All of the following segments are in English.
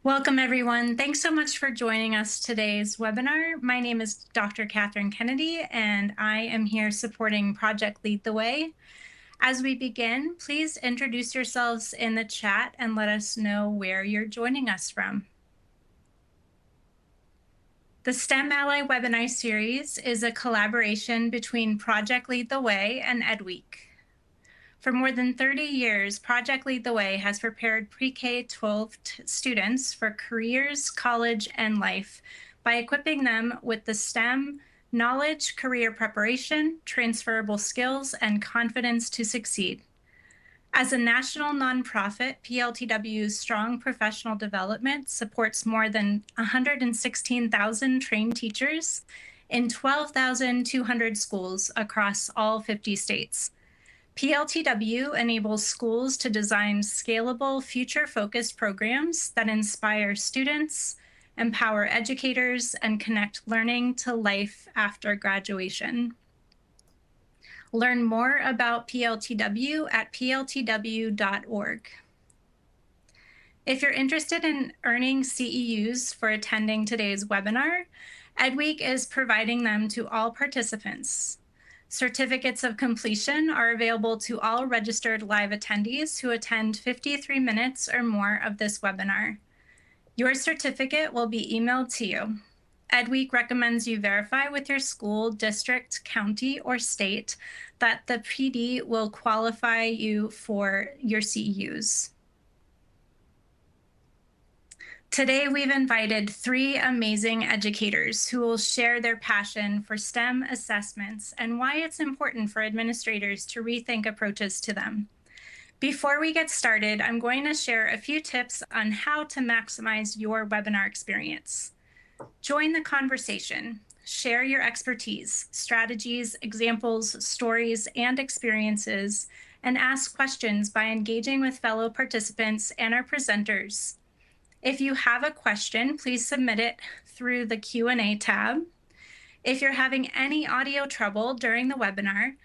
Welcome, everyone. Thanks so much for joining us today's webinar. My name is Dr. Catherine Kennedy, and I am here supporting Project Lead the Way. As we begin, please introduce yourselves in the chat and let us know where you're joining us from. The STEM Ally webinar series is a collaboration between Project Lead the Way and EdWeek. For more than 30 years, Project Lead the Way has prepared pre-K-12 students for careers, college, and life by equipping them with the STEM knowledge, career preparation, transferable skills, and confidence to succeed. As a national nonprofit, PLTW's strong professional development supports more than 116,000 trained teachers in 12,200 schools across all 50 states. PLTW enables schools to design scalable, future-focused programs that inspire students, empower educators, and connect learning to life after graduation. Learn more about PLTW at pltw.org. If you're interested in earning CEUs for attending today's webinar, EdWeek is providing them to all participants. Certificates of completion are available to all registered live attendees who attend 53 minutes or more of this webinar. Your certificate will be emailed to you. EdWeek recommends you verify with your school, district, county, or state that the PD will qualify you for your CEUs. Today, we've invited 3 amazing educators who will share their passion for STEM assessments and why it's important for administrators to rethink approaches to them. Before we get started, I'm going to share a few tips on how to maximize your webinar experience. Join the conversation. Share your expertise, strategies, examples, stories, and experiences, and ask questions by engaging with fellow participants and our presenters. If you have a question, please submit it through the Q&A tab. If you're having any audio trouble during the webinar,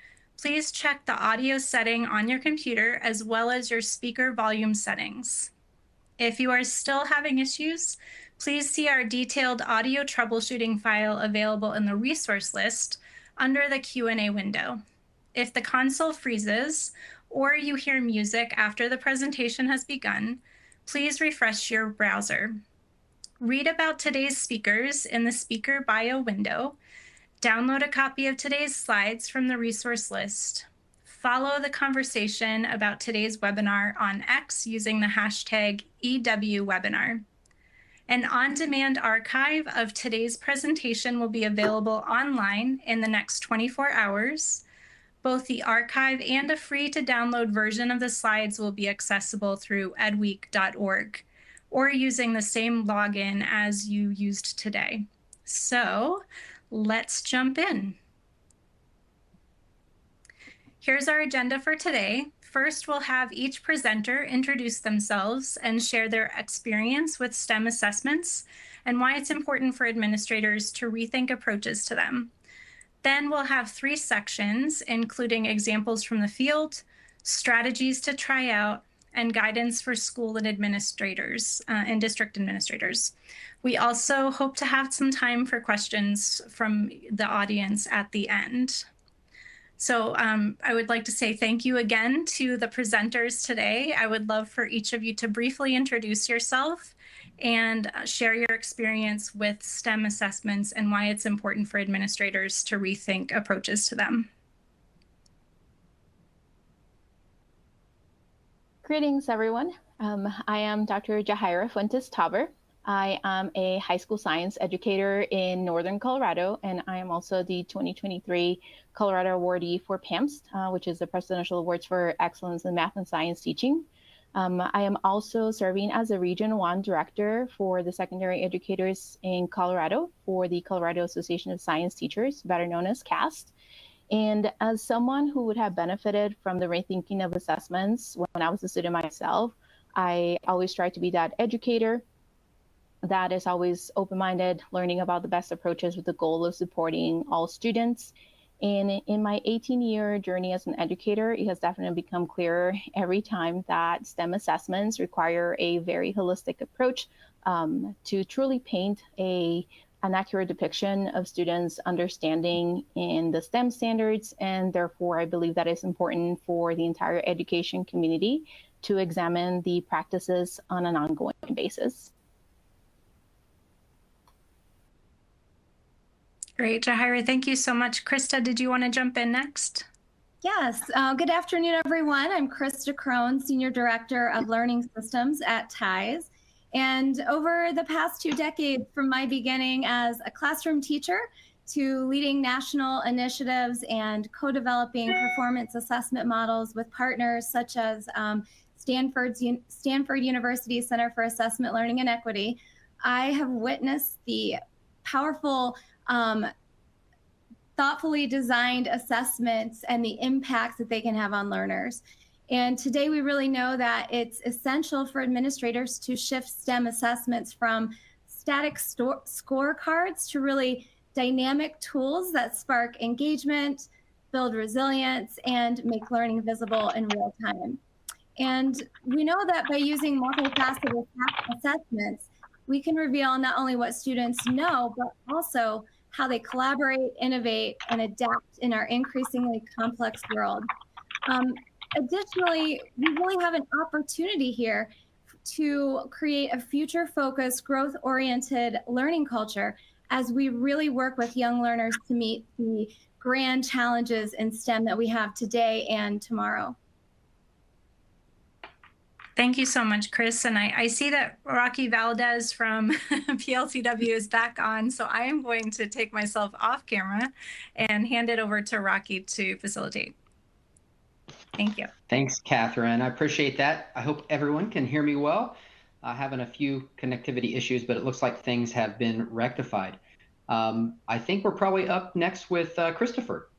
please check the audio setting on your computer as well as your speaker volume settings. If you are still having issues, please see our detailed audio troubleshooting file available in the resource list under the Q&A window. If the console freezes or you hear music after the presentation has begun, please refresh your browser. Read about today's speakers in the speaker bio window. Download a copy of today's slides from the resource list. Follow the conversation about today's webinar on X using the hashtag #EWWebinar. An on-demand archive of today's presentation will be available online in the next 24 hours. Both the archive and a free-to-download version of the slides will be accessible through edweek.org or using the same login as you used today. So let's jump in. Here's our agenda for today. First, we'll have each presenter introduce themselves and share their experience with STEM assessments and why it's important for administrators to rethink approaches to them. Then we'll have 3 sections, including examples from the field, strategies to try out, and guidance for school and administrators and district administrators. We also hope to have some time for questions from the audience at the end. So I would like to say thank you again to the presenters today. I would love for each of you to briefly introduce yourself and share your experience with STEM assessments and why it's important for administrators to rethink approaches to them. Greetings, everyone. I am Dr. 𝐲𝐻𝐸. I am a high school science educator in Northern Colorado, and I am also the 2023 Colorado awardee for PAMS, which is the Presidential Awards for Excellence in Math and Science Teaching. I am also serving as a Region 1 Director for the secondary educators in Colorado for the Colorado Association of Science Teachers, better known as CAST. And as someone who would have benefited from the rethinking of assessments when I was a student myself, I always try to be that educator that is always open-minded, learning about the best approaches with the goal of supporting all students. And in my 18-year journey as an educator, it has definitely become clearer every time that STEM assessments require a very holistic approach to truly paint an accurate depiction of students' understanding in the STEM standards. And therefore, I believe that it's important for the entire education community to examine the practices on an ongoing basis. Great, 𝐲𝐻𝐻, thank you so much. Krista, did you want to jump in next? Yes, good afternoon, everyone. I'm Krista Crone, Senior Director of Learning Systems at 𝐲𝐻𝐻. And over the past 2 decades, from my beginning as a classroom teacher to leading national initiatives and co-developing performance assessment models with partners such as Stanford University Center for Assessment, Learning, and Equity, I have witnessed the powerful, thoughtfully designed assessments and the impacts that they can have on learners. And today we really know that it's essential for administrators to shift STEM assessments from static scorecards to really dynamic tools that spark engagement, build resilience, and make learning visible in real time. And we know that by using multifaceted assessments, we can reveal not only what students know, but also how they collaborate, innovate, and adapt in our increasingly complex world. Additionally, we really have an opportunity here to create a future-focused, growth-oriented learning culture as we really work with young learners to meet the grand challenges in STEM that we have today and tomorrow. Thank you so much, Chris. And I see that Rocky Valdez from PLTW is back on, so I am going to take myself off camera and hand it over to Rocky to facilitate. Thank you. Thanks, Catherine. I appreciate that. I hope everyone can hear me well. Having a few connectivity issues, but it looks like things have been rectified. I think we're probably up next with Christopher.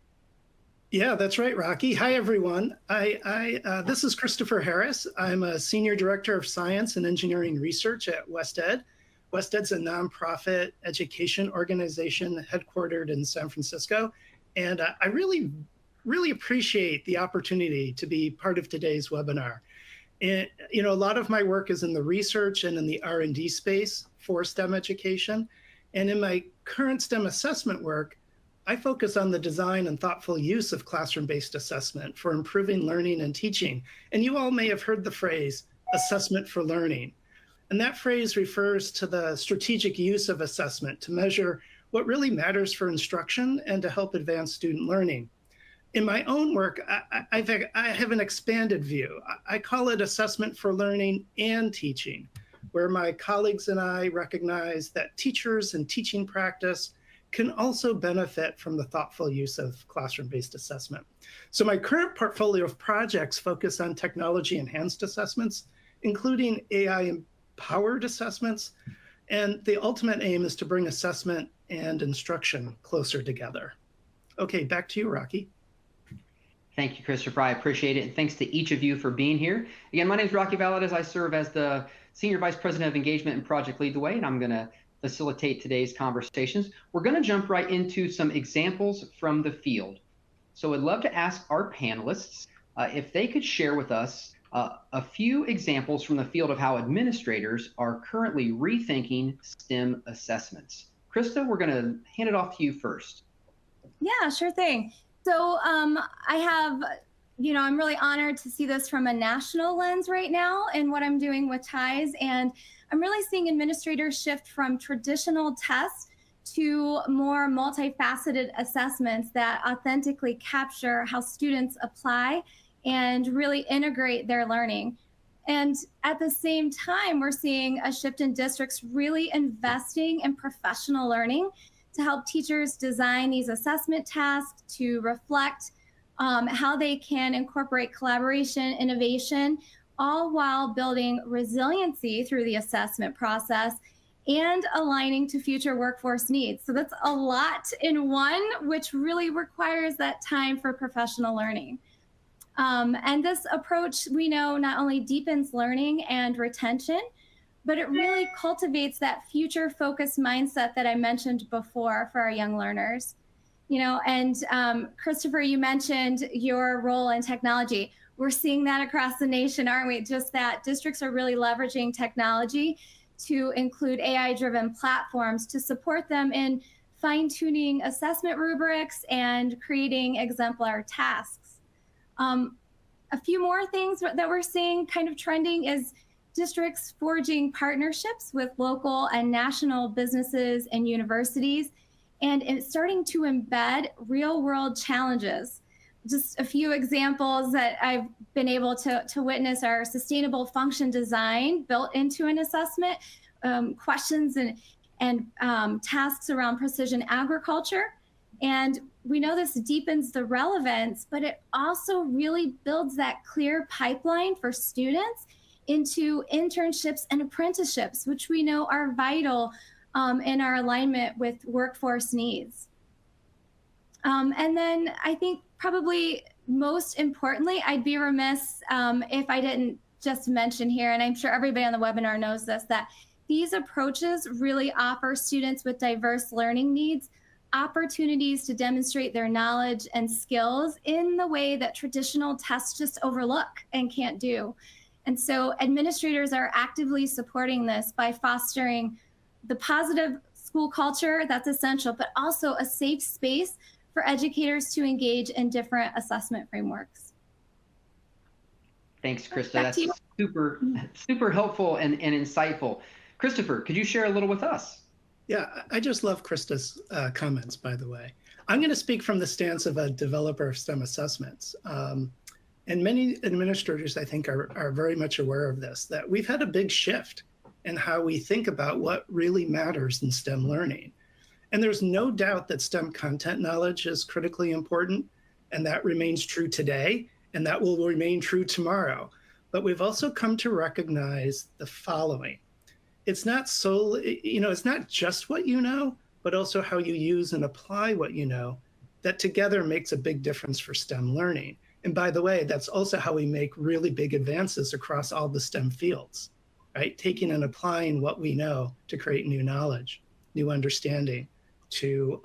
Yeah, that's right, Rocky. Hi, everyone. This is Christopher Harris. I'm a Senior Director of Science and Engineering Research at WestEd. WestEd's a nonprofit education organization headquartered in San Francisco. And I really appreciate the opportunity to be part of today's webinar. And, you know, a lot of my work is in the research and in the R&D space for STEM education. And in my current STEM assessment work, I focus on the design and thoughtful use of classroom-based assessment for improving learning and teaching. And you all may have heard the phrase, assessment for learning. And that phrase refers to the strategic use of assessment to measure what really matters for instruction and to help advance student learning. In my own work, I have an expanded view. I call it assessment for learning and teaching, where my colleagues and I recognize that teachers and teaching practice can also benefit from the thoughtful use of classroom-based assessment. So my current portfolio of projects focus on technology-enhanced assessments, including AI-empowered assessments, and the ultimate aim is to bring assessment and instruction closer together. Okay, back to you, Rocky. Thank you, Christopher. I appreciate it. And thanks to each of you for being here. Again, my name is Rocky Valdez. I serve as the Senior Vice President of Engagement and Project Lead the Way, and I'm going to facilitate today's conversations. We're going to jump right into some examples from the field. So I'd love to ask our panelists if they could share with us a few examples from the field of how administrators are currently rethinking STEM assessments. Krista, we're going to hand it off to you first. Yeah, sure thing. So I have, you know, I'm really honored to see this from a national lens right now in what I'm doing with 𝐲𝐻𝐻. And I'm really seeing administrators shift from traditional tests to more multifaceted assessments that authentically capture how students apply and really integrate their learning. And at the same time, we're seeing a shift in districts really investing in professional learning to help teachers design these assessment tasks to reflect how they can incorporate collaboration, innovation, all while building resiliency through the assessment process and aligning to future workforce needs. So that's a lot in one, which really requires that time for professional learning. And this approach, we know, not only deepens learning and retention, but it really cultivates that future-focused mindset that I mentioned before for our young learners. You know, and Christopher, you mentioned your role in technology. We're seeing that across the nation, aren't we? Just that districts are really leveraging technology to include AI-driven platforms to support them in fine-tuning assessment rubrics and creating exemplar tasks. A few more things that we're seeing kind of trending is districts forging partnerships with local and national businesses and universities, and it's starting to embed real-world challenges. Just a few examples that I've been able to witness are sustainable function design built into an assessment, questions and tasks around precision agriculture. And we know this deepens the relevance, but it also really builds that clear pipeline for students into internships and apprenticeships, which we know are vital in our alignment with workforce needs. And then I think probably most importantly, I'd be remiss if I didn't just mention here, and I'm sure everybody on the webinar knows this, that these approaches really offer students with diverse learning needs opportunities to demonstrate their knowledge and skills in the way that traditional tests just overlook and can't do. And so administrators are actively supporting this by fostering the positive school culture that's essential, but also a safe space for educators to engage in different assessment frameworks. Thanks, Krista. That's super helpful and insightful. Christopher, could you share a little with us? Yeah, I just love Krista's comments, by the way. I'm going to speak from the stance of a developer of STEM assessments. And many administrators, I think, are very much aware of this, that we've had a big shift in how we think about what really matters in STEM learning. And there's no doubt that STEM content knowledge is critically important, and that remains true today, and that will remain true tomorrow. But we've also come to recognize the following. It's not it's not just what you know, but also how you use and apply what you know, that together makes a big difference for STEM learning. And by the way, that's also how we make really big advances across all the STEM fields, right? Taking and applying what we know to create new knowledge, new understanding, to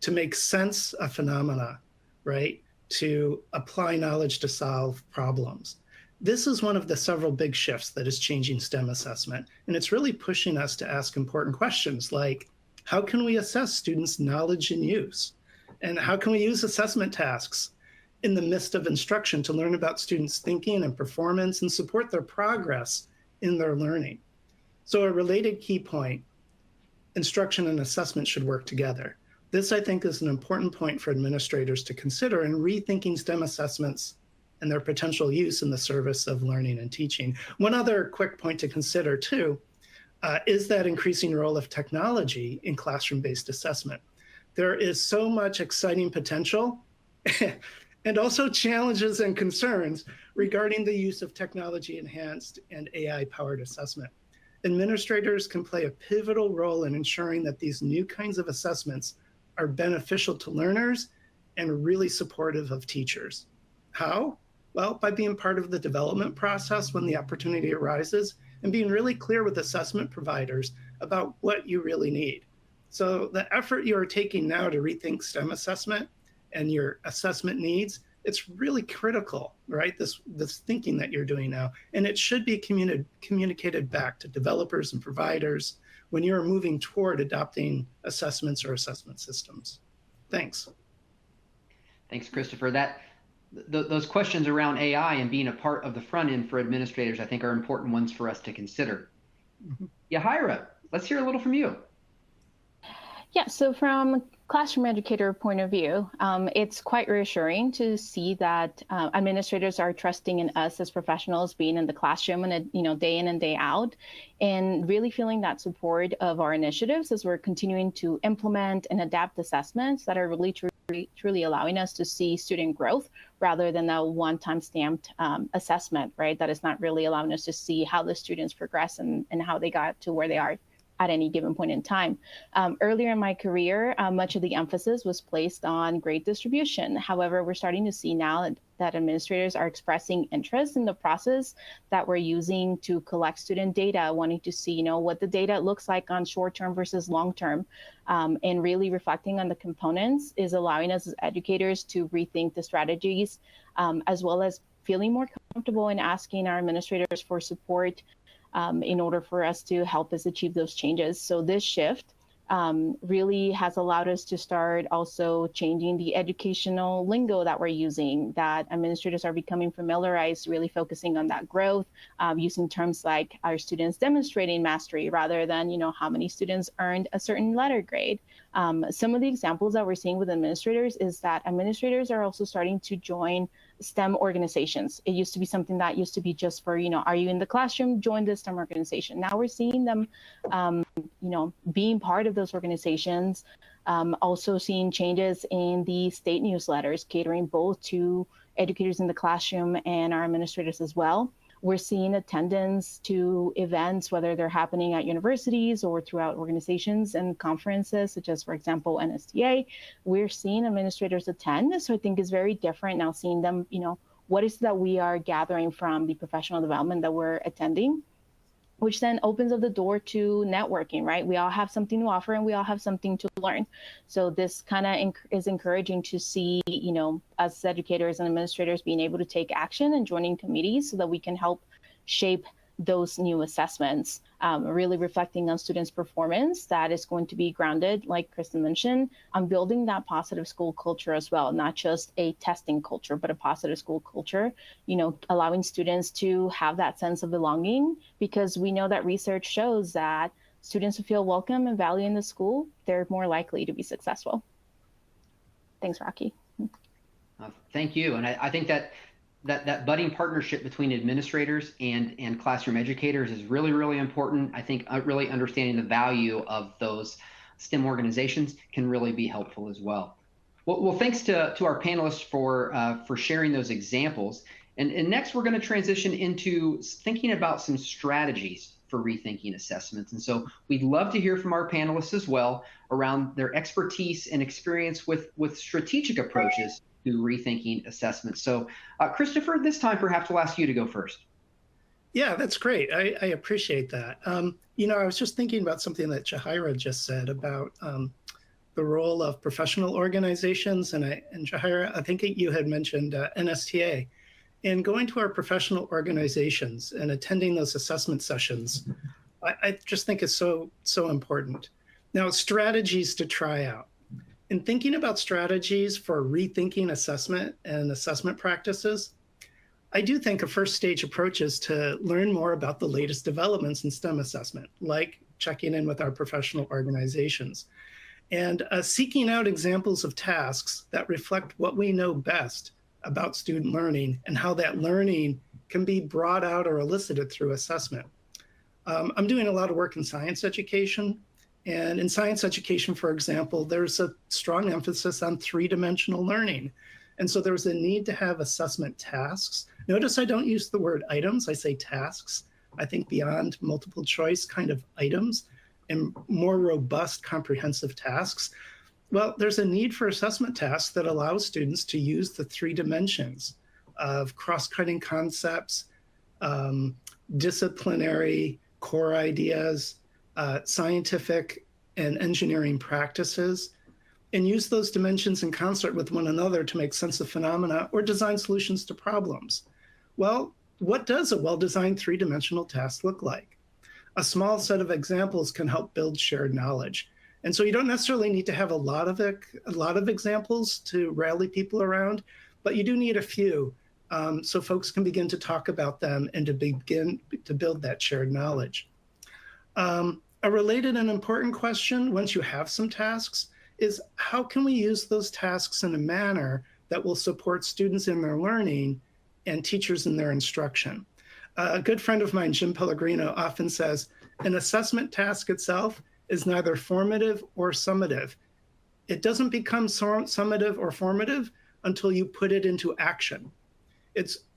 make sense of phenomena, right? To apply knowledge to solve problems. This is one of the several big shifts that is changing STEM assessment. And it's really pushing us to ask important questions like, how can we assess students' knowledge and use? And how can we use assessment tasks in the midst of instruction to learn about students' thinking and performance and support their progress in their learning? So a related key point, instruction and assessment should work together. This, I think, is an important point for administrators to consider in rethinking STEM assessments and their potential use in the service of learning and teaching. One other quick point to consider, too, is that increasing role of technology in classroom-based assessment. There is so much exciting potential and also challenges and concerns regarding the use of technology-enhanced and AI-powered assessment. Administrators can play a pivotal role in ensuring that these new kinds of assessments are beneficial to learners and really supportive of teachers. How? Well, by being part of the development process when the opportunity arises and being really clear with assessment providers about what you really need. So the effort you are taking now to rethink STEM assessment and your assessment needs, it's really critical, right? This thinking that you're doing now, and it should be communicated back to developers and providers when you're moving toward adopting assessments or assessment systems. Thanks. Thanks, Christopher. Those questions around AI and being a part of the front end for administrators, I think, are important ones for us to consider. 𝐲𝐻𝐻, let's hear a little from you. Yeah, so from classroom educator point of view, it's quite reassuring to see that administrators are trusting in us as professionals being in the classroom and day in and day out, and really feeling that support of our initiatives as we're continuing to implement and adapt assessments that are really truly allowing us to see student growth rather than a one-time stamped assessment, right? That is not really allowing us to see how the students progress and how they got to where they are at any given point in time. Earlier in my career, much of the emphasis was placed on grade distribution. However, we're starting to see now that administrators are expressing interest in the process that we're using to collect student data, wanting to see what the data looks like on short-term versus long-term, and really reflecting on the components is allowing us as educators to rethink the strategies, as well as feeling more comfortable in asking our administrators for support in order for us to help us achieve those changes. So this shift really has allowed us to start also changing the educational lingo that we're using, that administrators are becoming familiarized, really focusing on that growth, using terms like our students demonstrating mastery rather than, how many students earned a certain letter grade. Some of the examples that we're seeing with administrators is that administrators are also starting to join STEM organizations. It used to be something that used to be just for, are you in the classroom? Join the STEM organization. Now we're seeing them, being part of those organizations. Also seeing changes in the state newsletters, catering both to educators in the classroom and our administrators as well. We're seeing attendance to events, whether they're happening at universities or throughout organizations and conferences, such as, for example, NSTA. We're seeing administrators attend. So I think it's very different now seeing them, what is that we are gathering from the professional development that we're attending, which then opens up the door to networking, right? We all have something to offer and we all have something to learn. So this kind of is encouraging to see, us educators and administrators being able to take action and joining committees so that we can help shape those new assessments, really reflecting on students' performance that is going to be grounded, like Kristen mentioned, on building that positive school culture as well, not just a testing culture, but a positive school culture, allowing students to have that sense of belonging, because we know that research shows that students who feel welcome and valued in the school, they're more likely to be successful. Thanks, Rocky. Thank you. And I think that budding partnership between administrators and classroom educators is really, really important. I think really understanding the value of those STEM organizations can really be helpful as well. Well, thanks to our panelists for sharing those examples. And next, we're going to transition into thinking about some strategies for rethinking assessments. And so we'd love to hear from our panelists as well around their expertise and experience with strategic approaches to rethinking assessments. So Christopher, this time perhaps we'll ask you to go first. Yeah, that's great. I appreciate that. I was just thinking about something that 𝐲𝐻𝐼RA just said about the role of professional organizations. And 𝐲𝐻𝐼RA, I think you had mentioned NSTA. And going to our professional organizations and attending those assessment sessions, I just think is so important. Now, strategies to try out. In thinking about strategies for rethinking assessment and assessment practices, I do think a first stage approach is to learn more about the latest developments in STEM assessment, like checking in with our professional organizations and seeking out examples of tasks that reflect what we know best about student learning and how that learning can be brought out or elicited through assessment. I'm doing a lot of work in science education. And in science education, for example, there's a strong emphasis on three-dimensional learning. And so there's a need to have assessment tasks. Notice I don't use the word items, I say tasks. I think beyond multiple choice kind of items and more robust comprehensive tasks. Well, there's a need for assessment tasks that allow students to use the three dimensions of cross-cutting concepts, disciplinary core ideas, scientific and engineering practices, and use those dimensions in concert with one another to make sense of phenomena or design solutions to problems. Well, what does a well-designed three-dimensional task look like? A small set of examples can help build shared knowledge. And so you don't necessarily need to have a lot of examples to rally people around, but you do need a few so folks can begin to talk about them and to begin to build that shared knowledge. A related and important question, once you have some tasks, is how can we use those tasks in a manner that will support students in their learning and teachers in their instruction? A good friend of mine, Jim Pellegrino, often says, an assessment task itself is neither formative or summative. It doesn't become summative or formative until you put it into action.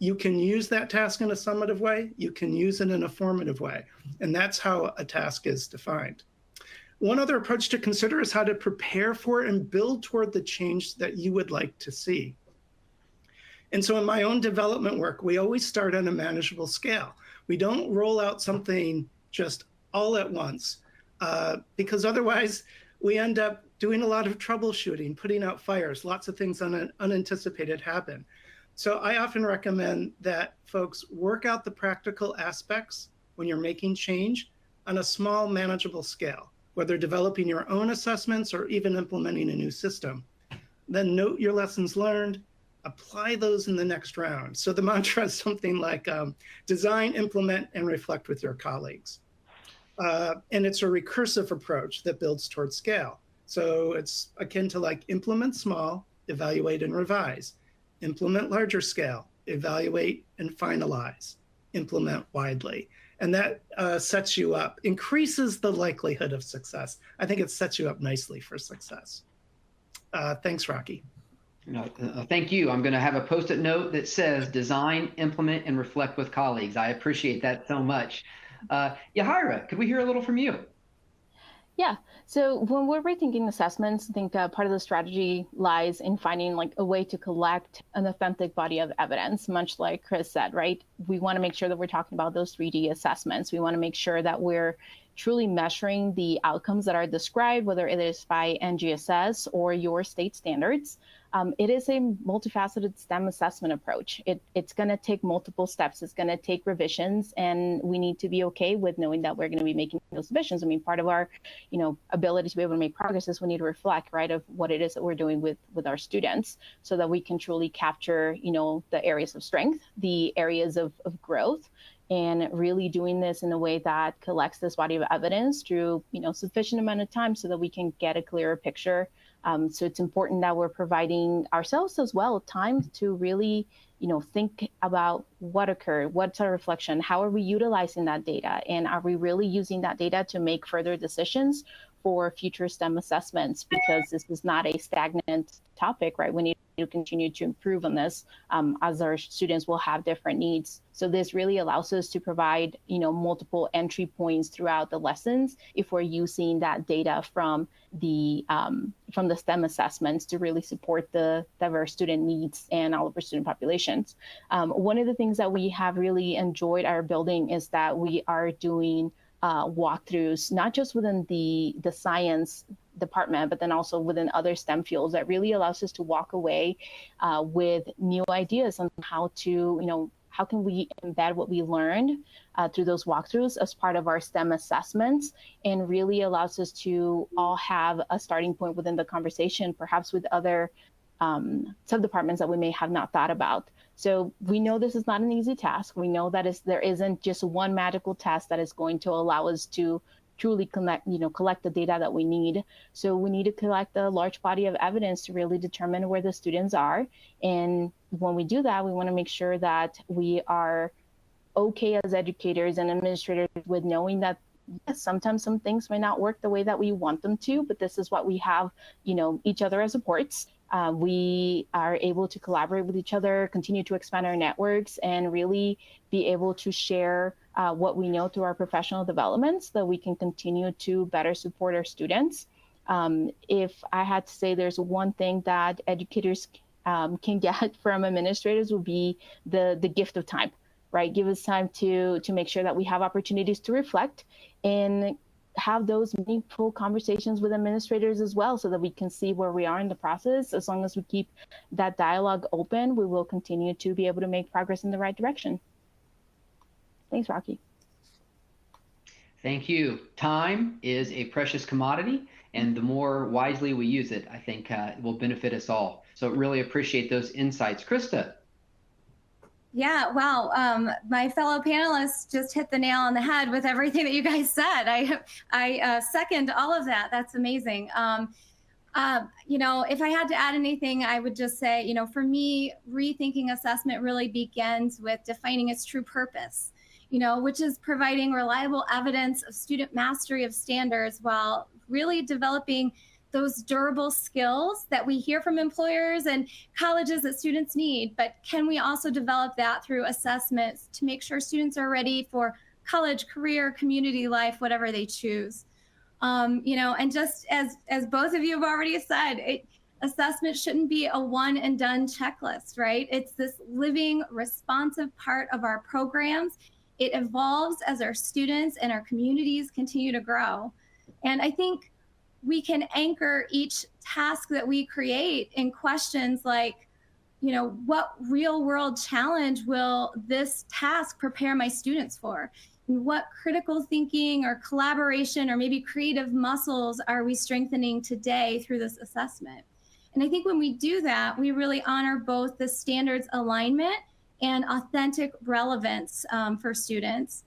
You can use that task in a summative way, you can use it in a formative way, and that's how a task is defined. One other approach to consider is how to prepare for and build toward the change that you would like to see. And so in my own development work, we always start on a manageable scale. We don't roll out something just all at once, because otherwise we end up doing a lot of troubleshooting, putting out fires, lots of things unanticipated happen. So I often recommend that folks work out the practical aspects when you're making change on a small, manageable scale, whether developing your own assessments or even implementing a new system. Then note your lessons learned, apply those in the next round. So the mantra is something like design, implement, and reflect with your colleagues. And it's a recursive approach that builds towards scale. So it's akin to like implement small, evaluate and revise, implement larger scale, evaluate and finalize, implement widely. And that sets you up, increases the likelihood of success. I think it sets you up nicely for success. Thanks, Rocky. Thank you. I'm going to have a Post-it note that says design, implement, and reflect with colleagues. I appreciate that so much. 𝐲𝐻𝐻, could we hear a little from you? Yeah, so when we're rethinking assessments, I think part of the strategy lies in finding like a way to collect an authentic body of evidence, much like Chris said, right? We want to make sure that we're talking about those 3D assessments. We want to make sure that we're truly measuring the outcomes that are described, whether it is by NGSS or your state standards. It is a multifaceted STEM assessment approach. It's going to take multiple steps. It's going to take revisions, and we need to be okay with knowing that we're going to be making those revisions. I mean, part of our, ability to be able to make progress is we need to reflect, right, of what it is that we're doing with our students, so that we can truly capture, the areas of strength, the areas of growth, and really doing this in a way that collects this body of evidence through, sufficient amount of time so that we can get a clearer picture. So it's important that we're providing ourselves as well time to really, think about what occurred, what's our reflection, how are we utilizing that data, and are we really using that data to make further decisions for future STEM assessments, because this is not a stagnant topic, right? We need to continue to improve on this as our students will have different needs. So this really allows us to provide, multiple entry points throughout the lessons if we're using that data from the STEM assessments to really support the diverse student needs and all of our student populations. One of the things that we have really enjoyed our building is that we are doing walkthroughs, not just within the science department, but then also within other STEM fields, that really allows us to walk away with new ideas on how to, how can we embed what we learned through those walkthroughs as part of our STEM assessments, and really allows us to all have a starting point within the conversation, perhaps with other sub-departments that we may have not thought about. So we know this is not an easy task. We know that there isn't just one magical test that is going to allow us to truly collect the data that we need. So we need to collect a large body of evidence to really determine where the students are. And when we do that, we want to make sure that we are okay as educators and administrators with knowing that, yes, sometimes some things may not work the way that we want them to, but this is what we have, each other as supports. We are able to collaborate with each other, continue to expand our networks, and really be able to share what we know through our professional developments, so that we can continue to better support our students. If I had to say there's one thing that educators can get from administrators, would be the gift of time, right? Give us time to make sure that we have opportunities to reflect and have those meaningful conversations with administrators as well, so that we can see where we are in the process. As long as we keep that dialogue open, we will continue to be able to make progress in the right direction. Thanks, Rocky. Thank you. Time is a precious commodity, and the more wisely we use it, I think it will benefit us all. So really appreciate those insights. Krista. Yeah, wow. My fellow panelists just hit the nail on the head with everything that you guys said. I second all of that. That's amazing. If I had to add anything, I would just say, for me, rethinking assessment really begins with defining its true purpose, which is providing reliable evidence of student mastery of standards while really developing those durable skills that we hear from employers and colleges that students need. But can we also develop that through assessments to make sure students are ready for college, career, community life, whatever they choose? And just as both of you have already said, assessment shouldn't be a one and done checklist, right? It's this living, responsive part of our programs. It evolves as our students and our communities continue to grow. And I think we can anchor each task that we create in questions like, what real world challenge will this task prepare my students for? What critical thinking or collaboration or maybe creative muscles are we strengthening today through this assessment? And I think when we do that, we really honor both the standards alignment and authentic relevance for students.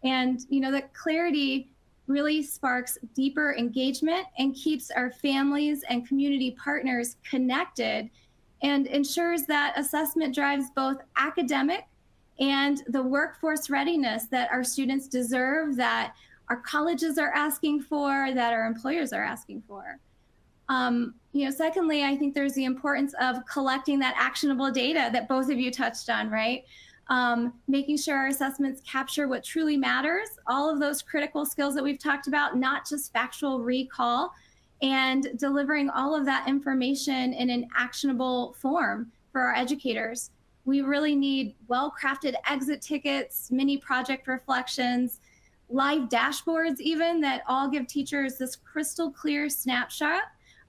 And that clarity really sparks deeper engagement and keeps our families and community partners connected, and ensures that assessment drives both academic and the workforce readiness that our students deserve, that our colleges are asking for, that our employers are asking for. Secondly, I think there's the importance of collecting that actionable data that both of you touched on, right? Making sure our assessments capture what truly matters, all of those critical skills that we've talked about, not just factual recall, and delivering all of that information in an actionable form for our educators. We really need well-crafted exit tickets, mini project reflections, live dashboards even, that all give teachers this crystal clear snapshot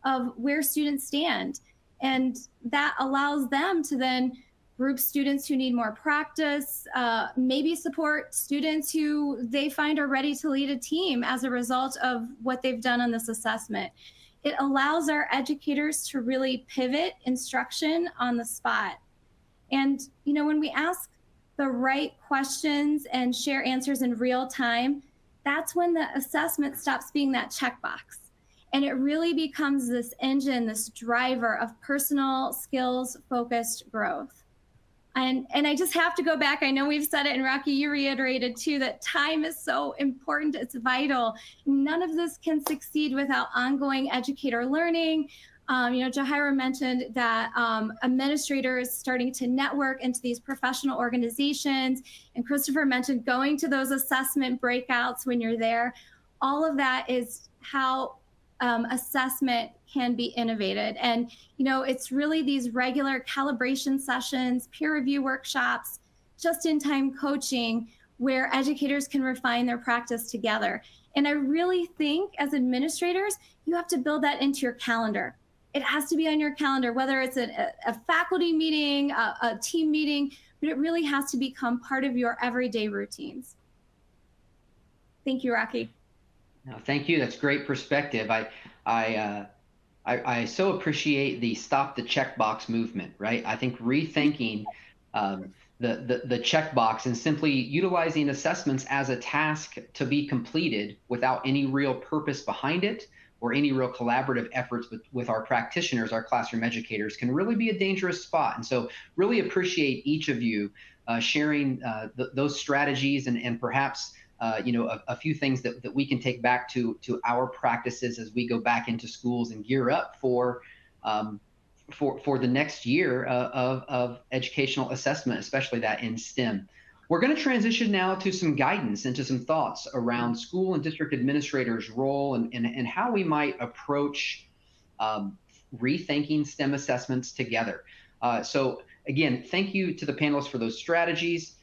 of where students stand. And that allows them to then group students who need more practice, maybe support students who they find are ready to lead a team as a result of what they've done on this assessment. It allows our educators to really pivot instruction on the spot. And when we ask the right questions and share answers in real time, that's when the assessment stops being that checkbox. And it really becomes this engine, this driver of personal skills-focused growth. And I just have to go back. I know we've said it, and Rocky, you reiterated too, that time is so important. It's vital. None of this can succeed without ongoing educator learning. 𝐲𝐻 mentioned that administrators starting to network into these professional organizations. And Christopher mentioned going to those assessment breakouts when you're there. All of that is how assessment can be innovated. And, it's really these regular calibration sessions, peer review workshops, just-in-time coaching, where educators can refine their practice together. And I really think as administrators, you have to build that into your calendar. It has to be on your calendar, whether it's a faculty meeting, a team meeting, but it really has to become part of your everyday routines. Thank you, Rocky. No, thank you. That's great perspective. I so appreciate the stop the checkbox movement, right? I think rethinking the checkbox and simply utilizing assessments as a task to be completed without any real purpose behind it or any real collaborative efforts with our practitioners, our classroom educators, can really be a dangerous spot. And so really appreciate each of you sharing those strategies and perhaps a few things that we can take back to our practices as we go back into schools and gear up for the next year of educational assessment, especially that in STEM. We're going to transition now to some guidance and to some thoughts around school and district administrators' role and how we might approach rethinking STEM assessments together. So again, thank you to the panelists for those strategies.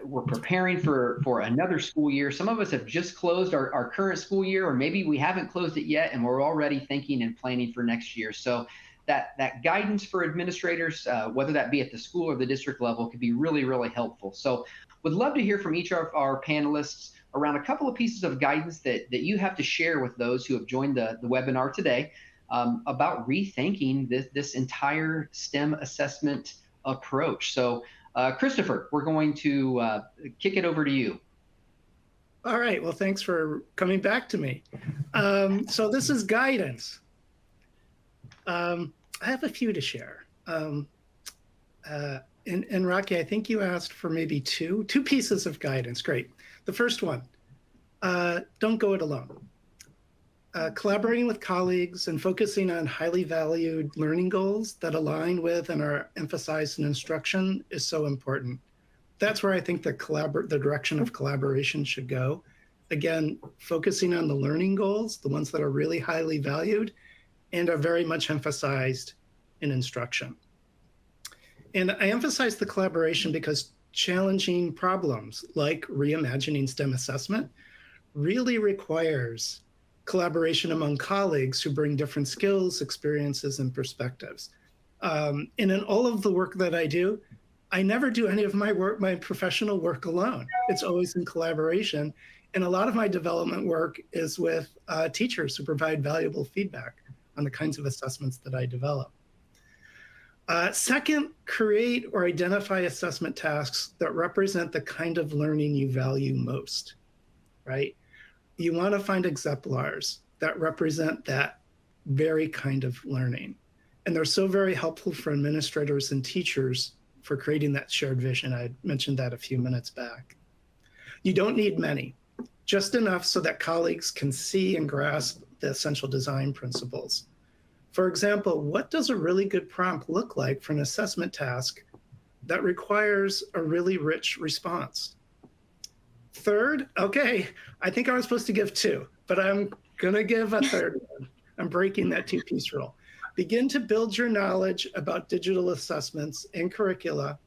We're preparing for another school year. Some of us have just closed our current school year, or maybe we haven't closed it yet, and we're already thinking and planning for next year. So that guidance for administrators, whether that be at the school or the district level, could be really, really helpful. So would love to hear from each of our panelists around a couple of pieces of guidance that you have to share with those who have joined the webinar today about rethinking this entire STEM assessment approach. So Christopher, we're going to kick it over to you. All right, well, thanks for coming back to me. So this is guidance. I have a few to share. And Rocky, I think you asked for maybe two pieces of guidance. Great. The first one, don't go it alone. Collaborating with colleagues and focusing on highly valued learning goals that align with and are emphasized in instruction is so important. That's where I think the direction of collaboration should go. Again, focusing on the learning goals, the ones that are really highly valued and are very much emphasized in instruction. And I emphasize the collaboration because challenging problems like reimagining STEM assessment really requires collaboration among colleagues who bring different skills, experiences, and perspectives. And in all of the work that I do, I never do any of my professional work alone. It's always in collaboration. And a lot of my development work is with teachers who provide valuable feedback on the kinds of assessments that I develop. Second, create or identify assessment tasks that represent the kind of learning you value most, right? You want to find exemplars that represent that very kind of learning. And they're so very helpful for administrators and teachers for creating that shared vision. I mentioned that a few minutes back. You don't need many, just enough so that colleagues can see and grasp the essential design principles. For example, what does a really good prompt look like for an assessment task that requires a really rich response? Third, okay, I think I was supposed to give two, but I'm gonna give a third one. I'm breaking that two-piece rule. Begin to build your knowledge about digital assessments and curricula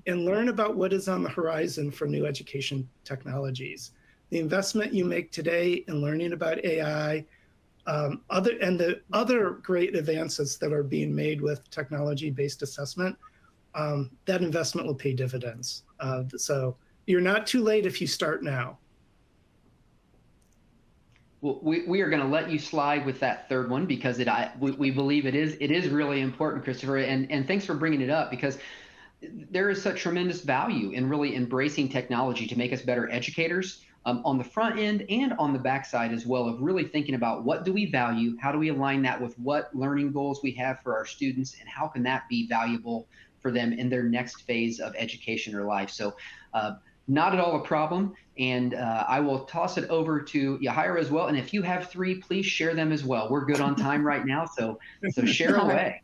and learn about what is on the horizon for new education technologies. The investment you make today in learning about AI, the other great advances that are being made with technology-based assessment, that investment will pay dividends. So you're not too late if you start now. Well, we are going to let you slide with that third one because we believe it is really important, Christopher. And thanks for bringing it up, because there is such tremendous value in really embracing technology to make us better educators on the front end and on the back side as well, of really thinking about what do we value, how do we align that with what learning goals we have for our students, and how can that be valuable for them in their next phase of education or life. So not at all a problem. And I will toss it over to 𝐲𝐻𝐻 as well. And if you have three, please share them as well. We're good on time right now, so share away.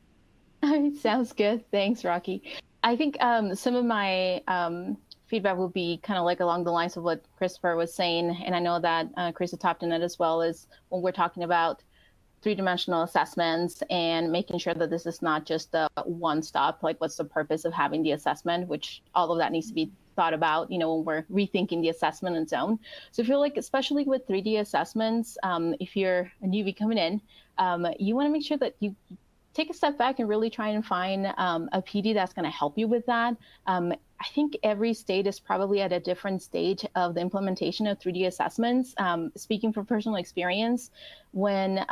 Sounds good. Thanks, Rocky. I think some of my feedback will be kind of like along the lines of what Christopher was saying. And I know that Chris talked on it as well, is when we're talking about three-dimensional assessments and making sure that this is not just a one-stop, like what's the purpose of having the assessment, which all of that needs to be thought about, you know, when we're rethinking the assessment and zone. So I feel like, especially with 3D assessments, if you're a newbie coming in, you want to make sure that you take a step back and really try and find a PD that's going to help you with that. I think every state is probably at a different stage of the implementation of 3D assessments. Speaking from personal experience, when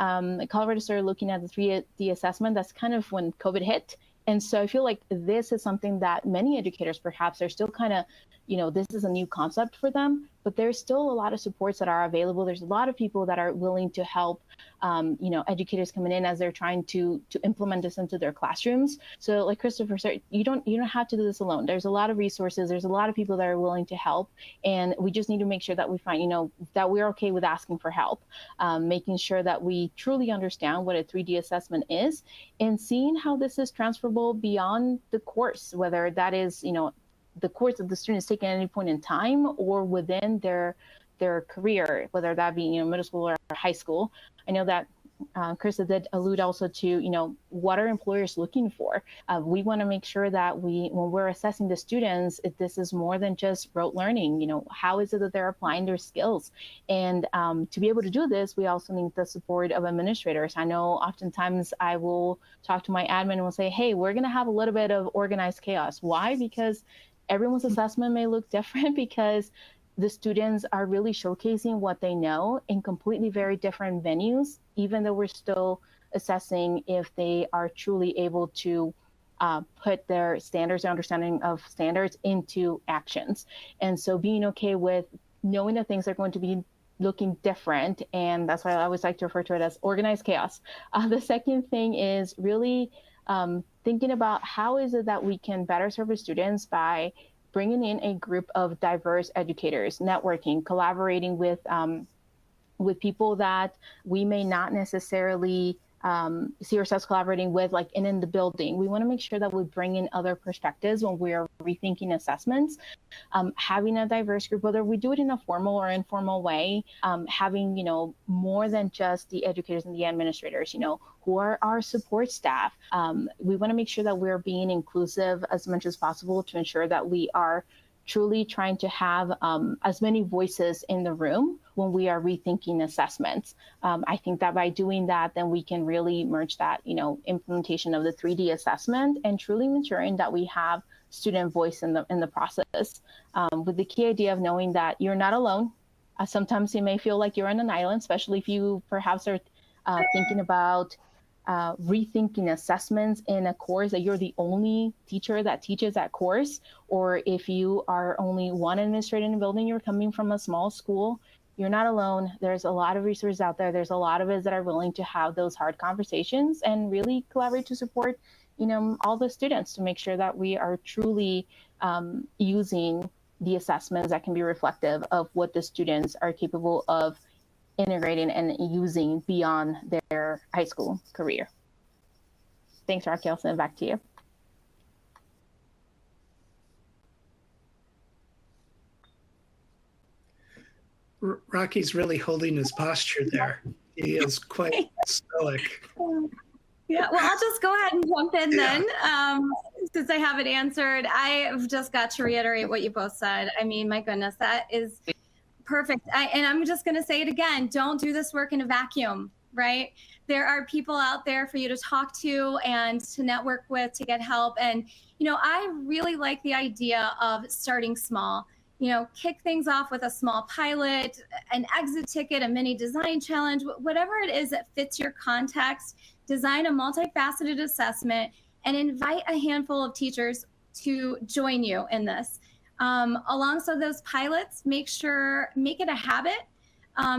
Colorado started looking at the 3D assessment, that's kind of when COVID hit. And so I feel like this is something that many educators perhaps are still kind of, you know, this is a new concept for them, but there's still a lot of supports that are available. There's a lot of people that are willing to help, you know, educators coming in as they're trying to implement this into their classrooms. So like Christopher said, you don't have to do this alone. There's a lot of resources. There's a lot of people that are willing to help. And we just need to make sure that we find, you know, that we're okay with asking for help, making sure that we truly understand what a 3D assessment is and seeing how this is transferable beyond the course, whether that is, you know, the course that the student is taking at any point in time or within their career, whether that be, you know, middle school or high school. I know that Chris did allude also to, you know, what are employers looking for? We want to make sure that when we're assessing the students, this is more than just rote learning. You know, how is it that they're applying their skills? And to be able to do this, we also need the support of administrators. I know oftentimes I will talk to my admin and will say, hey, we're going to have a little bit of organized chaos. Why? Because everyone's assessment may look different, because the students are really showcasing what they know in completely very different venues, even though we're still assessing if they are truly able to put their standards, their understanding of standards into actions. And so being okay with knowing that things are going to be looking different, and that's why I always like to refer to it as organized chaos. The second thing is really thinking about how is it that we can better serve the students by bringing in a group of diverse educators, networking, collaborating with people that we may not necessarily see ourselves collaborating with, like in the building. We want to make sure that we bring in other perspectives when we are rethinking assessments. Having a diverse group, whether we do it in a formal or informal way, having, you know, more than just the educators and the administrators, you know, who are our support staff. We want to make sure that we're being inclusive as much as possible to ensure that we are truly trying to have as many voices in the room when we are rethinking assessments. I think that by doing that, then we can really merge that, implementation of the 3D assessment and truly ensuring that we have student voice in the process, with the key idea of knowing that you're not alone. Sometimes you may feel like you're on an island, especially if you perhaps are thinking about rethinking assessments in a course that you're the only teacher that teaches that course, or if you are only one administrator in the building, you're coming from a small school, you're not alone. There's a lot of resources out there. There's a lot of us that are willing to have those hard conversations and really collaborate to support, all the students to make sure that we are truly using the assessments that can be reflective of what the students are capable of integrating and using beyond their high school career. Thanks, Rocky. I'll send it back to you. Rocky's really holding his posture there. He is quite stoic. Yeah, well, I'll just go ahead and jump in then, since I haven't answered. I've just got to reiterate what you both said. I mean, my goodness, that is perfect. And I'm just going to say it again. Don't do this work in a vacuum, right? There are people out there for you to talk to and to network with, to get help. And, I really like the idea of starting small. Kick things off with a small pilot, an exit ticket, a mini design challenge, whatever it is that fits your context. Design a multifaceted assessment and invite a handful of teachers to join you in this. Alongside those pilots, make it a habit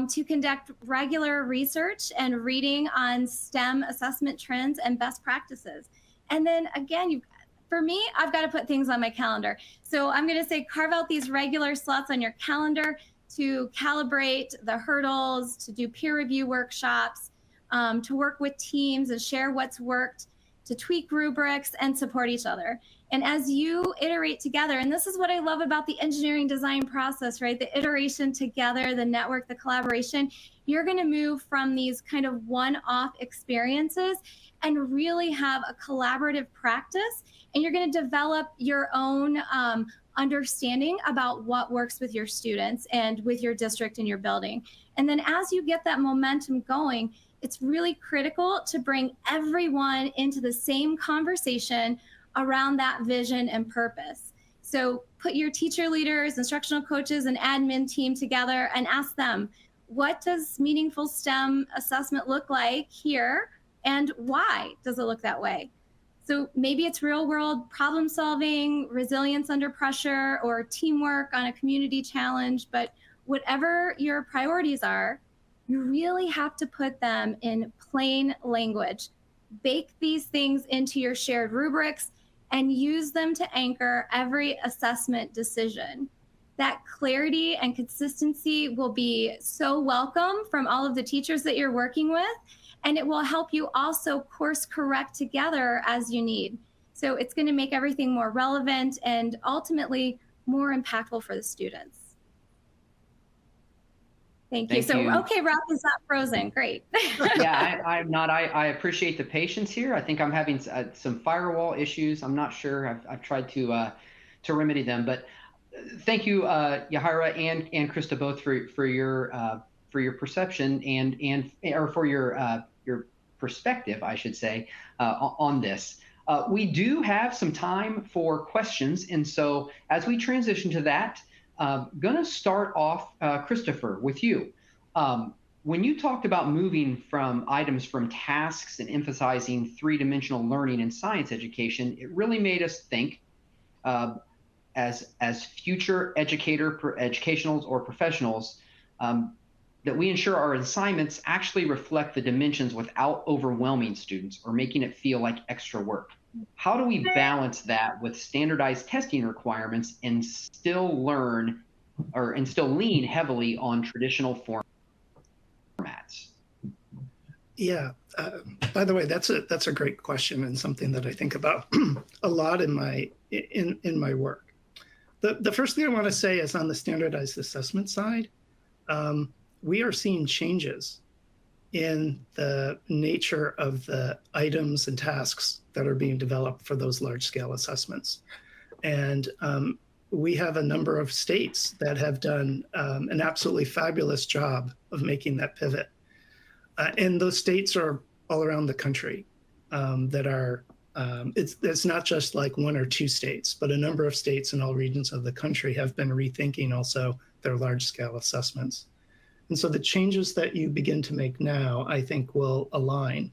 to conduct regular research and reading on STEM assessment trends and best practices. And then again, for me, I've got to put things on my calendar. So I'm going to say carve out these regular slots on your calendar to calibrate the hurdles, to do peer review workshops, to work with teams and share what's worked, to tweak rubrics and support each other. And as you iterate together, and this is what I love about the engineering design process, right? The iteration together, the network, the collaboration, you're going to move from these kind of one-off experiences and really have a collaborative practice. And you're going to develop your own understanding about what works with your students and with your district and your building. And then as you get that momentum going, it's really critical to bring everyone into the same conversation around that vision and purpose. So put your teacher leaders, instructional coaches, and admin team together and ask them, what does meaningful STEM assessment look like here, and why does it look that way? So maybe it's real world problem solving, resilience under pressure, or teamwork on a community challenge, but whatever your priorities are, you really have to put them in plain language. Bake these things into your shared rubrics and use them to anchor every assessment decision. That clarity and consistency will be so welcome from all of the teachers that you're working with, and it will help you also course correct together as you need. So it's going to make everything more relevant and ultimately more impactful for the students. Thank you. So, okay, Rob is not frozen. Great. Yeah, I'm not. I appreciate the patience here. I think I'm having some firewall issues. I'm not sure. I've tried to remedy them, but thank you, 𝐲𝐻𝐻 and Krista, both for your perception or for your perspective, I should say, on this. We do have some time for questions, and so as we transition to that, going to start off, Christopher, with you. When you talked about moving from items from tasks and emphasizing three-dimensional learning in science education, it really made us think as future educationals or professionals, that we ensure our assignments actually reflect the dimensions without overwhelming students or making it feel like extra work. How do we balance that with standardized testing requirements and still lean heavily on traditional formats? Yeah. By the way, that's a great question and something that I think about a lot in my work. The first thing I want to say is on the standardized assessment side, we are seeing changes in the nature of the items and tasks that are being developed for those large-scale assessments. And we have a number of states that have done an absolutely fabulous job of making that pivot. And those states are all around the country that are, it's not just like one or two states, but a number of states in all regions of the country have been rethinking also their large scale assessments. And so the changes that you begin to make now, I think, will align.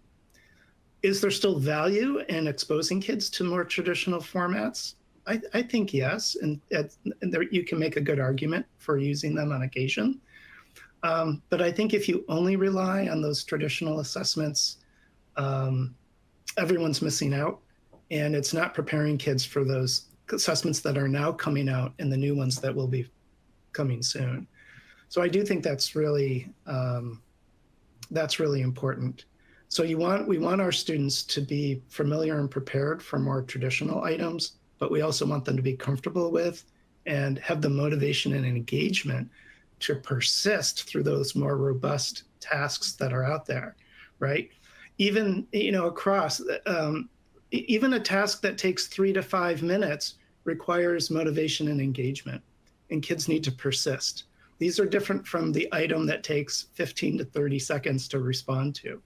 Is there still value in exposing kids to more traditional formats? I think yes, and there, you can make a good argument for using them on occasion. But I think if you only rely on those traditional assessments, everyone's missing out, and it's not preparing kids for those assessments that are now coming out and the new ones that will be coming soon. So I do think that's really important. So we want our students to be familiar and prepared for more traditional items, but we also want them to be comfortable with and have the motivation and engagement to persist through those more robust tasks that are out there, right? Even, across, even a task that takes 3 to 5 minutes requires motivation and engagement, and kids need to persist. These are different from the item that takes 15 to 30 seconds to respond to.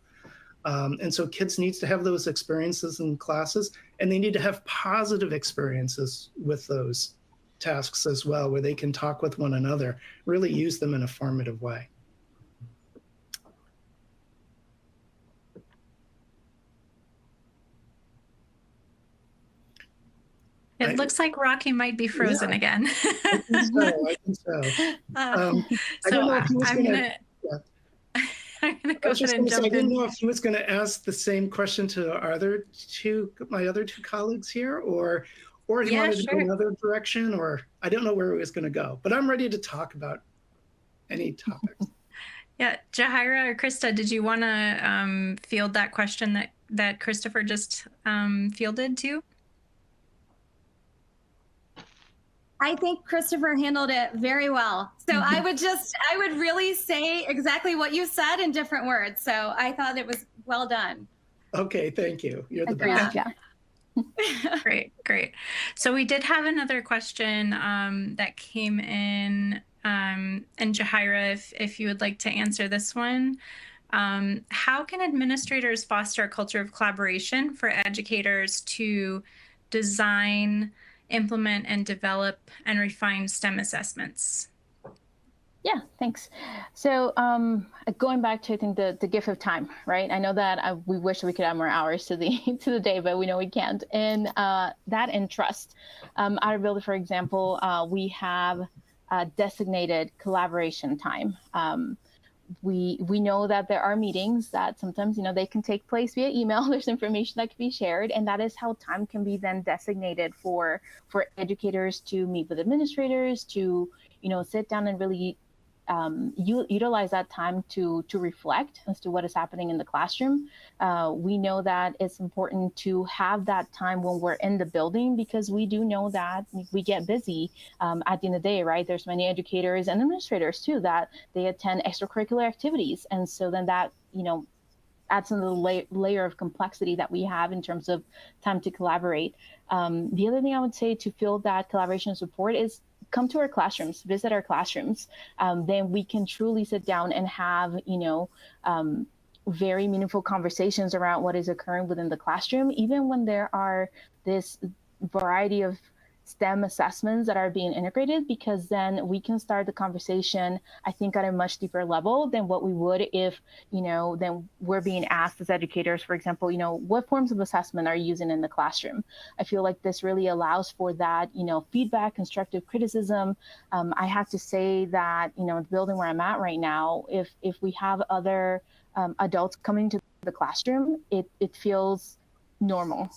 And so kids need to have those experiences in classes, and they need to have positive experiences with those tasks as well, where they can talk with one another, really use them in a formative way. It looks like Rocky might be frozen again. I think so. I don't know if he was I'm going to... I'm going to go ahead and jump in. I didn't know if he was going to ask the same question to my other two colleagues here, or he wanted to go another direction, or I don't know where he was going to go. But I'm ready to talk about any topics. Yeah, 𝐲𝐻𝐼RA or Krista, did you want to field that question that Christopher just fielded too? I think Christopher handled it very well. So I would really say exactly what you said in different words. So I thought it was well done. Okay, thank you. You're the best. Yeah. Great. So we did have another question that came in, and 𝐲𝐻𝐼RA, if you would like to answer this one. How can administrators foster a culture of collaboration for educators to design, implement, and develop and refine STEM assessments? Yeah, thanks. So going back to, I think, the gift of time, right? I know that we wish we could add more hours to the day, but we know we can't. And that and trust. Out of Builder, for example, we have designated collaboration time. We know that there are meetings that sometimes, they can take place via email. There's information that can be shared, and that is how time can be then designated for educators to meet with administrators, to, sit down and really utilize that time to reflect as to what is happening in the classroom. We know that it's important to have that time when we're in the building, because we do know that we get busy at the end of the day, right? There's many educators and administrators too that they attend extracurricular activities. And so then that, adds another layer of complexity that we have in terms of time to collaborate. The other thing I would say to feel that collaboration support is come to our classrooms, visit our classrooms. Then we can truly sit down and have, very meaningful conversations around what is occurring within the classroom, even when there are this variety of STEM assessments that are being integrated, because then we can start the conversation, I think, at a much deeper level than what we would if, then we're being asked as educators, for example, what forms of assessment are you using in the classroom? I feel like this really allows for that, feedback, constructive criticism. I have to say that, the building where I'm at right now, if we have other adults coming to the classroom, it feels normal.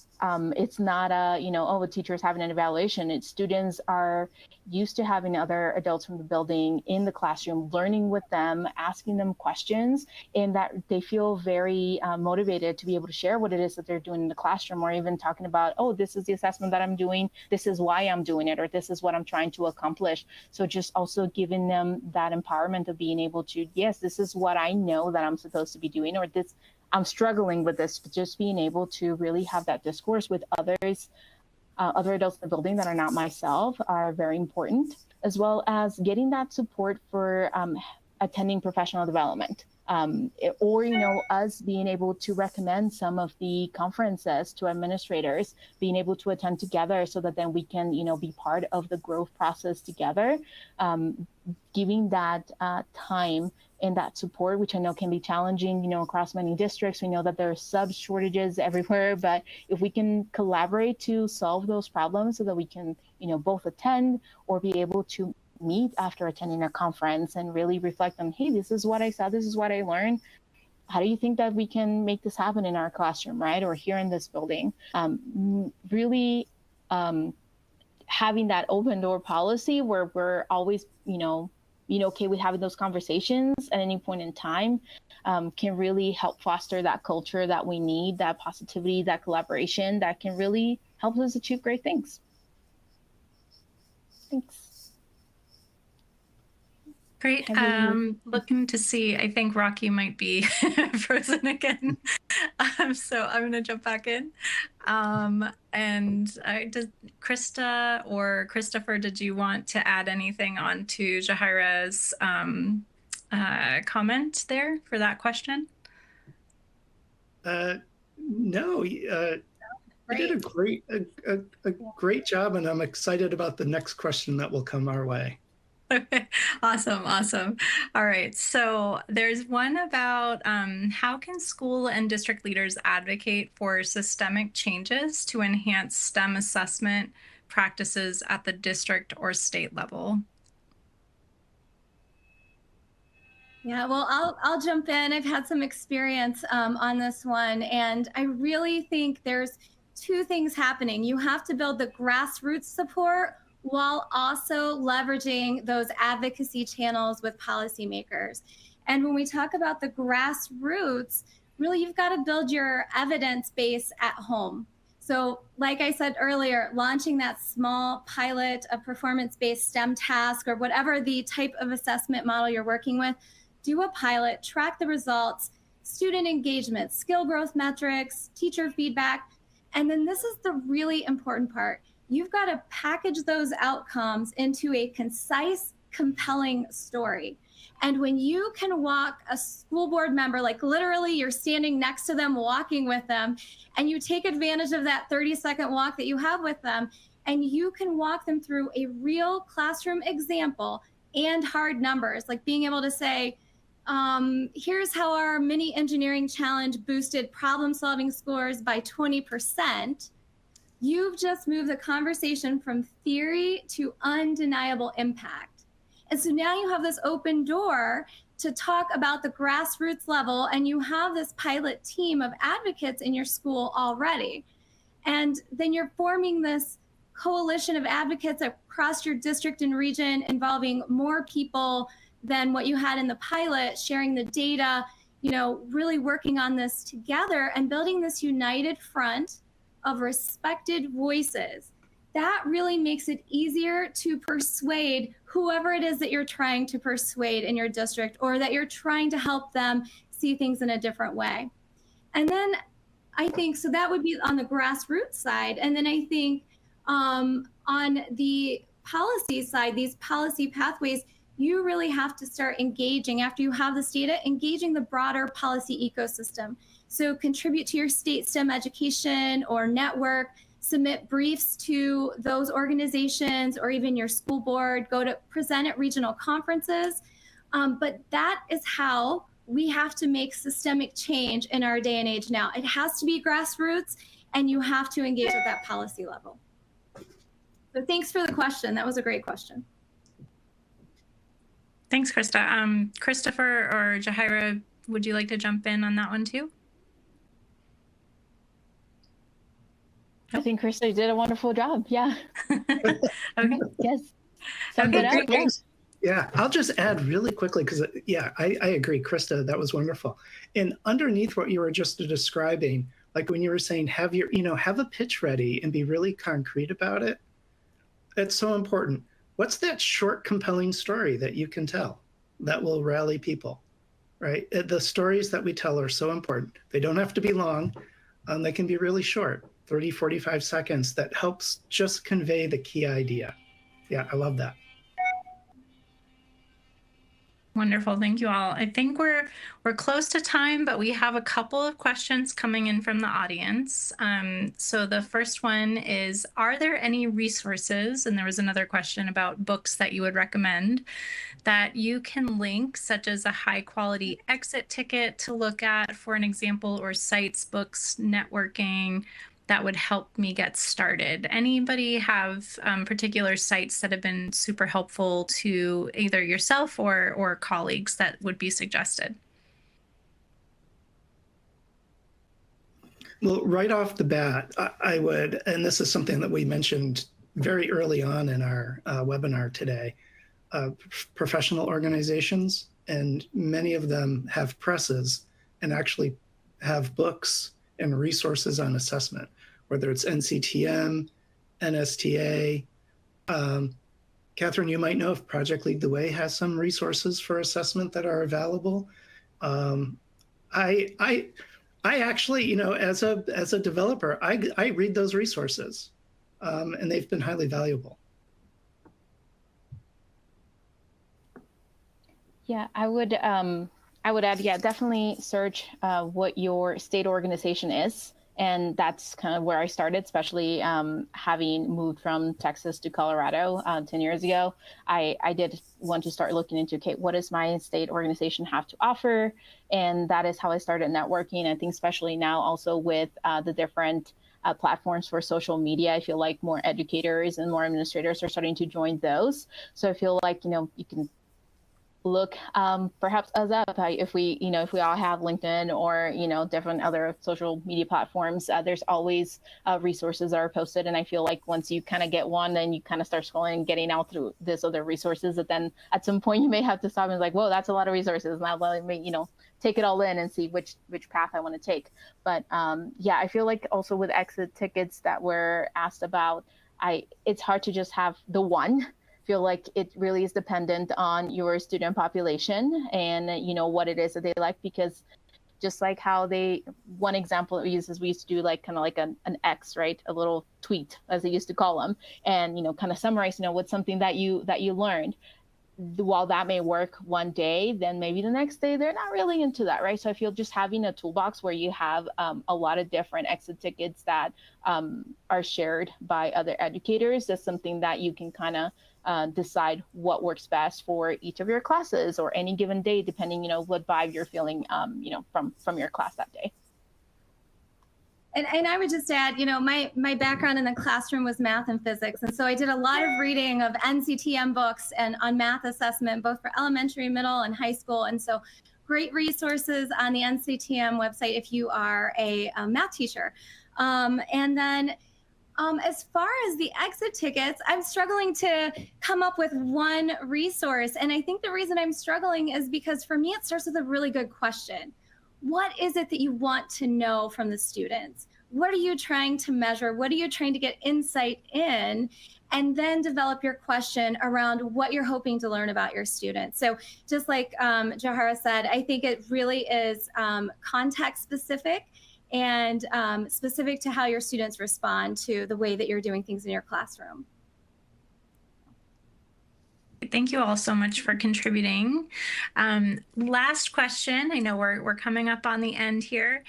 It's not a teacher is having an evaluation. It's students are used to having other adults from the building in the classroom, learning with them, asking them questions, and that they feel very motivated to be able to share what it is that they're doing in the classroom, or even talking about, oh, this is the assessment that I'm doing, this is why I'm doing it, or this is what I'm trying to accomplish. So just also giving them that empowerment of being able to, yes, this is what I know that I'm supposed to be doing, or I'm struggling with this, but just being able to really have that discourse with others other adults in the building that are not myself are very important, as well as getting that support for attending professional development. Or, us being able to recommend some of the conferences to administrators, being able to attend together so that then we can, be part of the growth process together, giving that time and that support, which I know can be challenging, across many districts. We know that there are sub shortages everywhere, but if we can collaborate to solve those problems so that we can, both attend or be able to meet after attending a conference and really reflect on, hey, this is what I saw, this is what I learned. How do you think that we can make this happen in our classroom, right? Or here in this building? Really having that open door policy where we're always, okay with having those conversations at any point in time can really help foster that culture that we need, that positivity, that collaboration that can really help us achieve great things. Thanks. Great. Looking to see, I think Rocky might be frozen again. So I'm going to jump back in. Does Krista or Christopher, did you want to add anything on to 𝐲𝐻𝐼RA's comment there for that question? No, you did a great job, and I'm excited about the next question that will come our way. Okay, awesome. All right, so there's one about how can school and district leaders advocate for systemic changes to enhance STEM assessment practices at the district or state level? Yeah, well, I'll jump in. I've had some experience on this one, and I really think there's two things happening. You have to build the grassroots support while also leveraging those advocacy channels with policymakers. And when we talk about the grassroots, really you've got to build your evidence base at home. So like I said earlier, launching that small pilot, a performance-based STEM task, or whatever the type of assessment model you're working with, do a pilot, track the results, student engagement, skill growth metrics, teacher feedback. And then this is the really important part. You've got to package those outcomes into a concise, compelling story. And when you can walk a school board member, like literally you're standing next to them, walking with them, and you take advantage of that 30-second walk that you have with them, and you can walk them through a real classroom example and hard numbers, like being able to say, here's how our mini engineering challenge boosted problem-solving scores by 20%. You've just moved the conversation from theory to undeniable impact. And so now you have this open door to talk about the grassroots level, and you have this pilot team of advocates in your school already. And then you're forming this coalition of advocates across your district and region, involving more people than what you had in the pilot, sharing the data, really working on this together and building this united front of respected voices. That really makes it easier to persuade whoever it is that you're trying to persuade in your district, or that you're trying to help them see things in a different way. And then I think, so that would be on the grassroots side. And then I think on the policy side, these policy pathways, you really have to start engaging, after you have this data, engaging the broader policy ecosystem. So contribute to your state STEM education or network, submit briefs to those organizations or even your school board, go to present at regional conferences. But that is how we have to make systemic change in our day and age now. It has to be grassroots, and you have to engage at that policy level. So thanks for the question. That was a great question. Thanks, Krista. Christopher or 𝐲𝐻𝐼RA, would you like to jump in on that one too? I think Krista did a wonderful job. Yeah. Okay. Yes. Okay, great. Yeah, I'll just add really quickly, because I agree, Krista, that was wonderful. And underneath what you were just describing, like when you were saying, have a pitch ready and be really concrete about it. That's so important. What's that short, compelling story that you can tell that will rally people, right? The stories that we tell are so important. They don't have to be long. They can be really short. 30, 45 seconds that helps just convey the key idea. Yeah, I love that. Wonderful. Thank you all. I think we're close to time, but we have a couple of questions coming in from the audience. So the first one is, are there any resources, and there was another question about books that you would recommend, that you can link, such as a high quality exit ticket to look at, for an example, or sites, books, networking, that would help me get started? Anybody have particular sites that have been super helpful to either yourself or colleagues that would be suggested? Well, right off the bat, I would, and this is something that we mentioned very early on in our webinar today, professional organizations, and many of them have presses and actually have books and resources on assessment, whether it's NCTM, NSTA. Catherine, you might know if Project Lead the Way has some resources for assessment that are available. I actually, you know, as a developer, I read those resources, and they've been highly valuable. Yeah, I would add, yeah, definitely search what your state organization is. And that's kind of where I started, especially having moved from Texas to Colorado 10 years ago. I did want to start looking into, okay, what does my state organization have to offer? And that is how I started networking. I think especially now also with the different platforms for social media, I feel like more educators and more administrators are starting to join those. So I feel like, you know, you can look perhaps us up if we all have LinkedIn or, you know, different other social media platforms. There's always resources that are posted, and I feel like once you kind of get one, then you kind of start scrolling and getting out through this other resources that then at some point you may have to stop and like, whoa, that's a lot of resources. Now let me, you know, take it all in and see which path I want to take. But yeah, I feel like also with exit tickets that were asked about, it's hard to just have the one. Feel like it really is dependent on your student population and, you know, what it is that they like, because just like how one example we use is we used to do like kind of like an X, right? A little tweet, as they used to call them, and, you know, kind of summarize, you know, what's something that you learned. While that may work one day, then maybe the next day they're not really into that, right? So I feel just having a toolbox where you have a lot of different exit tickets that are shared by other educators, that's something that you can kind of decide what works best for each of your classes or any given day, depending, you know, what vibe you're feeling, you know, from your class that day. And I would just add, you know, my background in the classroom was math and physics. And so I did a lot of reading of NCTM books and on math assessment, both for elementary, middle, and high school. And so great resources on the NCTM website if you are a math teacher. And then as far as the exit tickets, I'm struggling to come up with one resource. And I think the reason I'm struggling is because for me, it starts with a really good question. What is it that you want to know from the students? What are you trying to measure? What are you trying to get insight in? And then develop your question around what you're hoping to learn about your students. So just like 𝐲𝐻𝐻 said, I think it really is context specific and specific to how your students respond to the way that you're doing things in your classroom. Thank you all so much for contributing. Last question. I know we're coming up on the end here.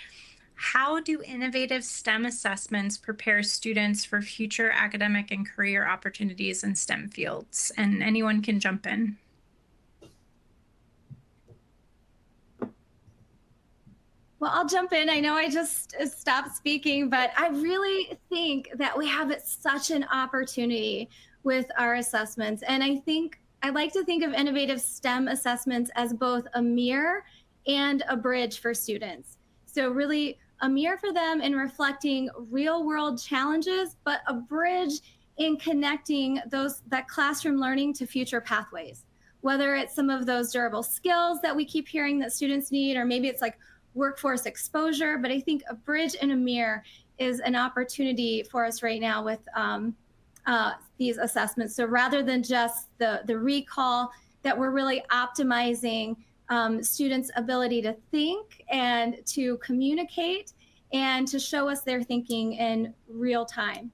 How do innovative STEM assessments prepare students for future academic and career opportunities in STEM fields? And anyone can jump in. Well, I'll jump in. I know I just stopped speaking, but I really think that we have such an opportunity with our assessments. And I like to think of innovative STEM assessments as both a mirror and a bridge for students. So really a mirror for them in reflecting real world challenges, but a bridge in connecting that classroom learning to future pathways, whether it's some of those durable skills that we keep hearing that students need, or maybe it's like workforce exposure. But I think a bridge and a mirror is an opportunity for us right now with these assessments. So rather than just the recall, that we're really optimizing students' ability to think and to communicate and to show us their thinking in real time.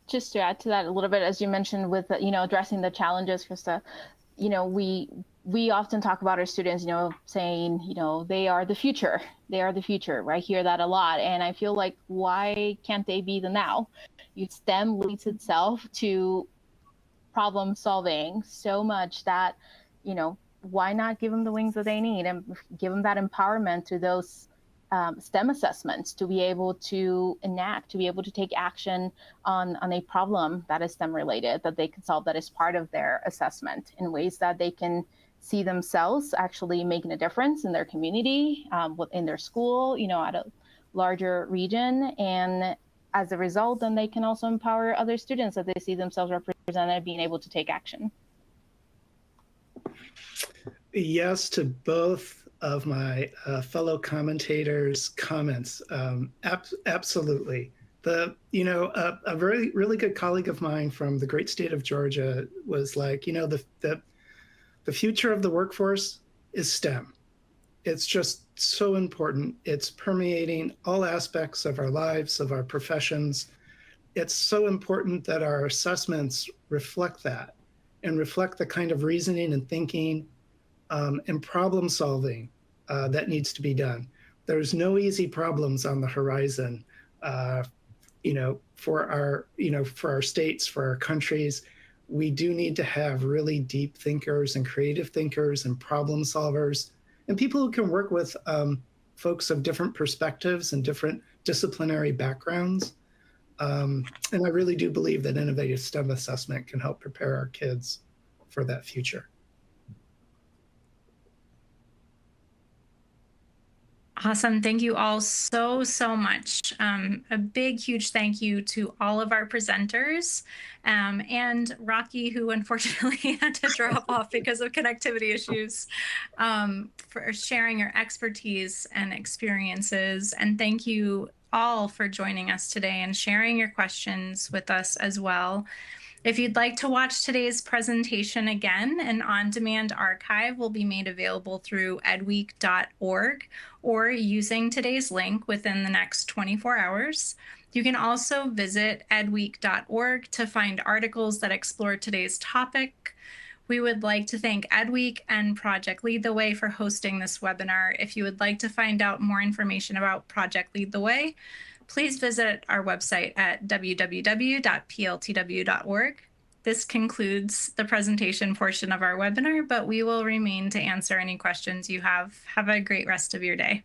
Just to add to that a little bit, as you mentioned with, addressing the challenges, Krista, we often talk about our students, saying, they are the future. They are the future. I hear that a lot. And I feel like, why can't they be the now? STEM leads itself to problem solving so much that, why not give them the wings that they need and give them that empowerment to those STEM assessments to be able to enact, to be able to take action on a problem that is STEM related, that they can solve, that is part of their assessment in ways that they can see themselves actually making a difference in their community, in their school, at a larger region. And as a result, then they can also empower other students that they see themselves represented, being able to take action. Yes to both of my fellow commentators' comments. Absolutely. A really good colleague of mine from the great state of Georgia was like, the future of the workforce is STEM. It's just so important. It's permeating all aspects of our lives, of our professions. It's so important that our assessments reflect that and reflect the kind of reasoning and thinking and problem solving that needs to be done. There's no easy problems on the horizon, for our states, for our countries. We do need to have really deep thinkers and creative thinkers and problem solvers and people who can work with folks of different perspectives and different disciplinary backgrounds. And I really do believe that innovative STEM assessment can help prepare our kids for that future. Awesome. Thank you all so much. A big, huge thank you to all of our presenters and Rocky, who unfortunately had to drop off because of connectivity issues, for sharing your expertise and experiences. And thank you all for joining us today and sharing your questions with us as well. If you'd like to watch today's presentation again, an on-demand archive will be made available through edweek.org or using today's link within the next 24 hours. You can also visit edweek.org to find articles that explore today's topic. We would like to thank EdWeek and Project Lead the Way for hosting this webinar. If you would like to find out more information about Project Lead the Way, please visit our website at www.pltw.org. This concludes the presentation portion of our webinar, but we will remain to answer any questions you have. Have a great rest of your day.